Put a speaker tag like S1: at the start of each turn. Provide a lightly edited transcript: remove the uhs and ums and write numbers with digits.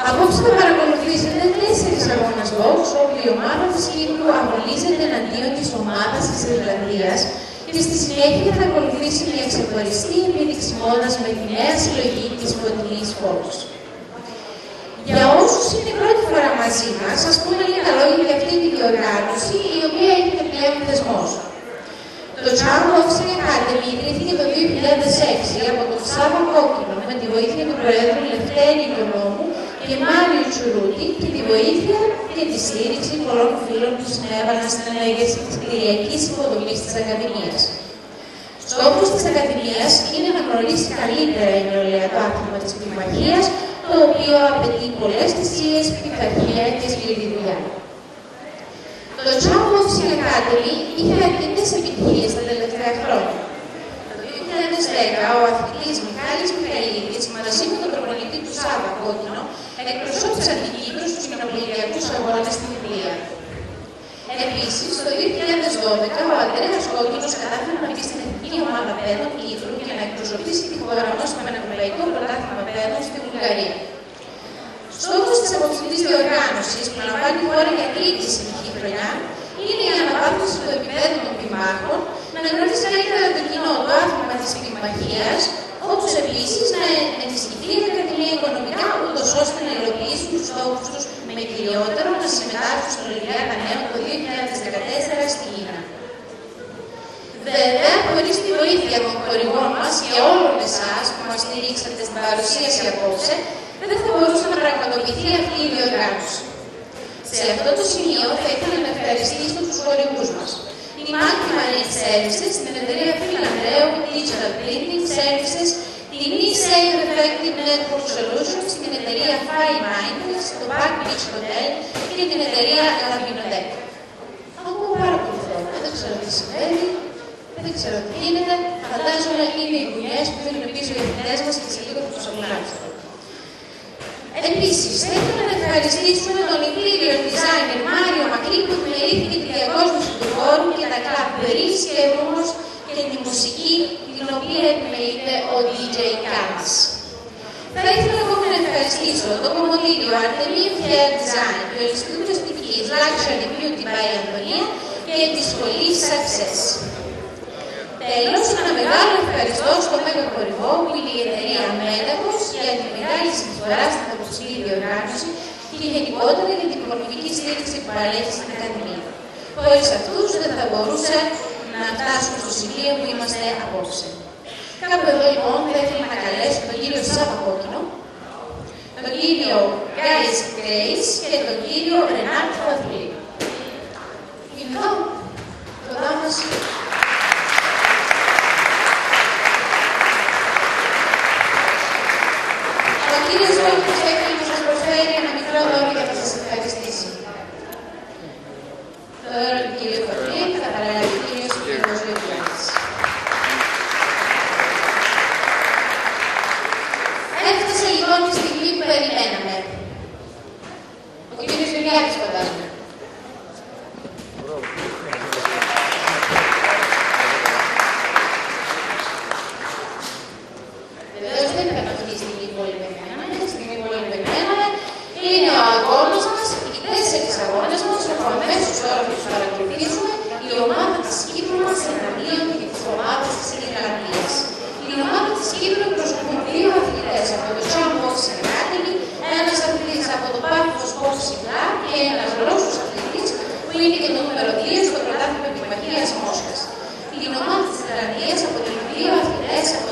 S1: Απόψε θα παρακολουθήσετε 4 αγώνες box, όπου η ομάδα της Κύπρου αγωνίζεται εναντίον της ομάδας της Ιρλανδίας και στη συνέχεια θα ακολουθήσει μια ξεχωριστή επίδειξη μόδας με τη νέα συλλογή της φωτεινής box. Για όσους είναι η πρώτη φορά μαζί μας, ας πούμε λίγα λόγια για αυτή τη διοργάνωση, η οποία έγινε πλέον θεσμός. Το Charm Boxing Academy ιδρύθηκε το 2006 από τον Σάβα Κόκκινο με τη βοήθεια του Προέδρου Λευτέρη Οικονόμου και Μάριου Τσουρούτη και τη βοήθεια και τη στήριξη πολλών φίλων που συνέβαλαν στην ανέγερση της κτηριακής υποδομής της Ακαδημίας. Στόχος της Ακαδημίας είναι να γνωρίσει καλύτερα η νεολαία το άθλημα της πυγμαχίας, το οποίο απαιτεί πολλές θυσίες, πειθαρχία και σκληρή δουλειά. Το Charm Boxing Academy είχε αρκετές επιτυχίες τα τελευταία χρόνια. Το 2010, ο αθλητής Μιχάλης Μιχαηλίδης μαζί με τον προπονητή του Σάβα Κόκκινο εκπροσώπησαν την Κύπρο στους κοινοβουλευτικούς αγώνες στην Ιταλία. Επίσης, το 2012, ο Ανδρέας Κόκκινος κατάφερε να μπει στην εθνική ομάδα παιδών Κύπρου για να εκπροσωπήσει τη χώρα μας με ένα ευρωπαϊκό πρωτάθλημα παιδών στη Βουλγαρία. Στόχος της αποψινής διοργάνωσης, που λαμβάνει η χώρα για τρίτη συνεχή χρονιά, είναι η αναβάθμιση του επίπεδου των πυγμάχων, να γνωρίσει καλύτερα το κοινό το άθλημα της πυγμαχίας, όπως επίσης να ενισχυθεί η Ακαδημία οικονομικά, ούτως ώστε να υλοποιήσουν τους στόχους τους με κυριότερο να συμμετάσχουν στην Ολυμπιάδα Νέων το 2014 στη Κίνα. Βέβαια, χωρίς τη βοήθεια των χορηγών μας και όλων εσάς που μας στηρίξατε στην παρουσίαση απόψε, δεν θα μπορούσε να πραγματοποιηθεί αυτή η διοργάνωση. Σε αυτό το σημείο θα ήθελα να ευχαριστήσω τους χορηγούς μας. Η Market Marine Services, την εταιρεία Φιλανδρέου Digital Printing Services, την E-Safe Effective Network Solutions, την εταιρεία Fine Minders, το Park Beach Hotel και την εταιρεία Labinotech. Ακούω πάρα πολύ θέμα. Δεν ξέρω τι συμβαίνει, δεν ξέρω τι γίνεται. Φαντάζομαι είναι οι δουλειές που θέλουν πίσω οι εθνές μας και σε λίγο θα τους απολαύσουν. Επίσης, θα ήθελα να ευχαριστήσουμε τον interior designer Μάριο Μακρύ που επιμελήθηκε τη διακόσμηση του χώρου και τα κλαμπ Περίς και Ρούμος και τη μουσική την οποία επιμελείται ο DJ Κάμας. Θα ήθελα ακόμα να ευχαριστήσω το κομμωτήριο Artemio Hair Design, το Ινστιτούτο Αισθητικής Luxury Beauty by Αντωνία και τη σχολή Success. Τέλος, ένα μεγάλο ευχαριστώ στο μέγα χορηγό που είναι η εταιρεία Μέτακος για τη μεγάλη συμφορά στην αποψηλή διοργάνωση και γενικότερα για την οικονομική στήριξη που παρέχει στην Ακαδημία. Χωρίς αυτούς δεν θα μπορούσε να φτάσουμε στο σημείο που είμαστε απόψε. Κάπου εδώ λοιπόν θα ήθελα να καλέσω τον κύριο Σάβα Κόκκινο, τον κύριο Γκάις Γκρέις και τον κύριο Ρενάτ Φαδουλή. Είναι εδώ, κοντά μας. Ο κύριος Κόκκινος θα ήθελε να σας προσφέρει ένα μικρό δώρο για να σας ευχαριστήσει. Το δώρο του κύριου Φαδουλή θα παραλάβει ο κύριος Ζωγιάννης. Έφτασε λοιπόν τη στιγμή που περιμέναμε. Ο κύριος Ζωγιάννης φαντάζομαι. Βεβαίως δεν ήταν αυτή η στιγμή που όλοι περιμέναμε. Η στιγμή που όλοι περιμέναμε είναι ο αγώνας μας, οι 4 αγώνες μας, όπου αμέσως τώρα που τους παρακολουθήσουμε, η ομάδα της Κύπρου μας εναντίον και της ομάδας της Ιρλανδίας. Η ομάδα της Κύπρου εκπροσωπούν 2 αθλητές από το Charm Boxing Academy, ένας αθλητής από το Paphos Boxing Club και ένας Ρώσος αθλητής που είναι και το νούμερο 2 στο πρωτάθλημα πυγμαχίας Μόσχας. Η ομάδα της Ιρλανδίας αποτελεί 2 αθλητές από